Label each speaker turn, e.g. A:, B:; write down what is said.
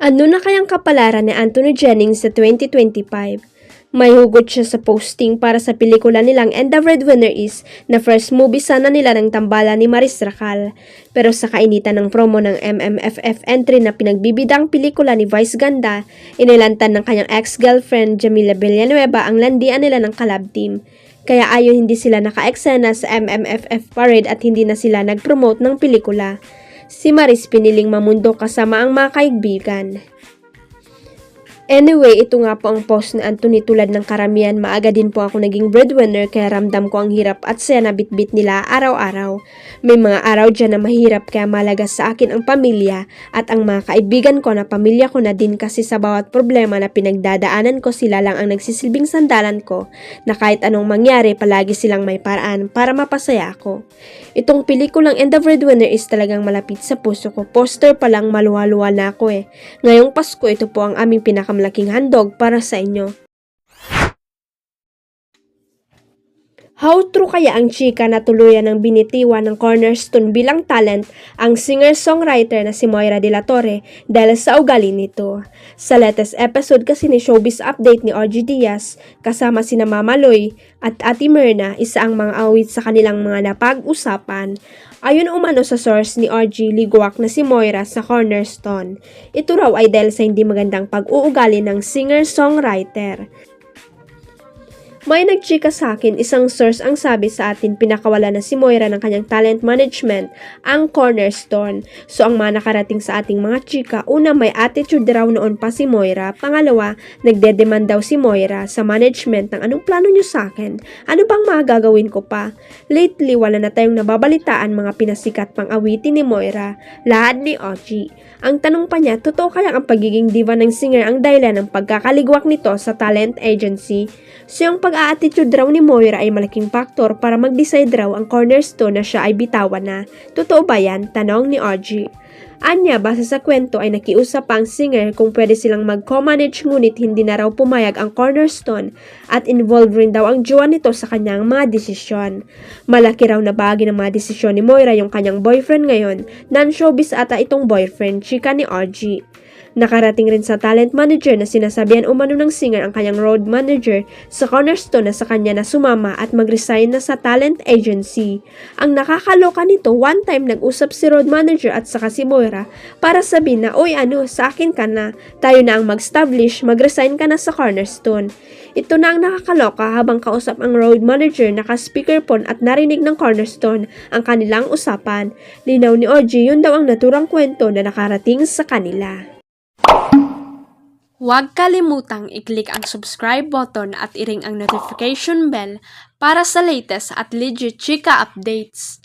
A: Ano na kayang kapalaran ni Anthony Jennings sa 2025? May hugot siya sa posting para sa pelikula nilang And the Breadwinner Is na first movie sana nila ng tambalan ni Maris Racal. Pero sa kainitan ng promo ng MMFF entry na pinagbibidang pelikula ni Vice Ganda, inilantan ng kanyang ex-girlfriend Jamila Villanueva ang landian nila ng collab team. Kaya ayon hindi sila naka-eksena sa MMFF parade at hindi na sila nag-promote ng pelikula. Si Maris piniling mamundo kasama ang mga kaibigan. Anyway, ito nga po ang post na Anthony. Tulad ng karamihan, maaga din po ako naging breadwinner kaya ramdam ko ang hirap at saya na bitbit nila araw-araw. May mga araw dyan na mahirap kaya malaga sa akin ang pamilya at ang mga kaibigan ko na pamilya ko na din kasi sa bawat problema na pinagdadaanan ko sila lang ang nagsisilbing sandalan ko na kahit anong mangyari palagi silang may paraan para mapasaya ako. Itong pelikulang And the Breadwinner Is talagang malapit sa puso ko. Poster pa lang maluwa-luwa na ako eh. Ngayong Pasko ito po ang aming pinakamalaking handog para sa inyo. How true kaya ang chika na tuluyan ng binitiwan ng cornerstone bilang talent ang singer-songwriter na si Moira de la Torre dahil sa ugali nito? Sa latest episode kasi ni Showbiz Update ni Orgy Diaz, kasama sina Mama Loy at Ate Myrna, isa ang mga awit sa kanilang mga napag-usapan. Ayon umano sa source ni Orgy, ligwak na si Moira sa cornerstone. Ito raw ay dahil sa hindi magandang pag-uugali ng singer-songwriter. May nagchika sa akin, isang source ang sabi sa atin pinakawala na si Moira ng kanyang talent management, ang cornerstone. So ang mga nakarating sa ating mga chika, una may attitude raw noon pa si Moira, pangalawa nagdedemand daw si Moira sa management ng anong plano nyo sa akin, ano bang mga gagawin ko pa. Lately wala na tayong nababalitaan mga pinasikat pang awitin ni Moira, lahat ni Ochi. Ang tanong pa niya, totoo kaya ang pagiging diva ng singer ang dahilan ng pagkakaligwak nito sa talent agency? So yung pag-a-attitude raw ni Moira ay malaking faktor para mag-decide raw ang cornerstone na siya ay bitawan na. Totoo ba yan? Tanong ni Orgy. Anya, base sa kwento ay nakiusap pa ang singer kung pwede silang mag-co-manage ngunit hindi na raw pumayag ang cornerstone at involved rin daw ang jowa nito sa kanyang mga desisyon. Malaki raw na bahagi ng mga desisyon ni Moira yung kanyang boyfriend ngayon, non-showbiz ata itong boyfriend, chika ni Orgy. Nakarating rin sa talent manager na sinasabihan umano ng singer ang kanyang road manager sa cornerstone na sa kanya na sumama at mag-resign na sa talent agency. Ang nakakaloka nito, one time nag-usap si road manager at saka si Moira para sabihin na, "Oy ano, sa akin ka na, tayo na ang mag-establish, mag-resign ka na sa cornerstone." Ito na ang nakakaloka habang kausap ang road manager, naka-speakerphone at narinig ng cornerstone ang kanilang usapan. Linaw ni Orgy, yun daw ang naturang kwento na nakarating sa kanila. Huwag kalimutang i-click ang subscribe button at i-ring ang notification bell para sa latest at legit chika updates.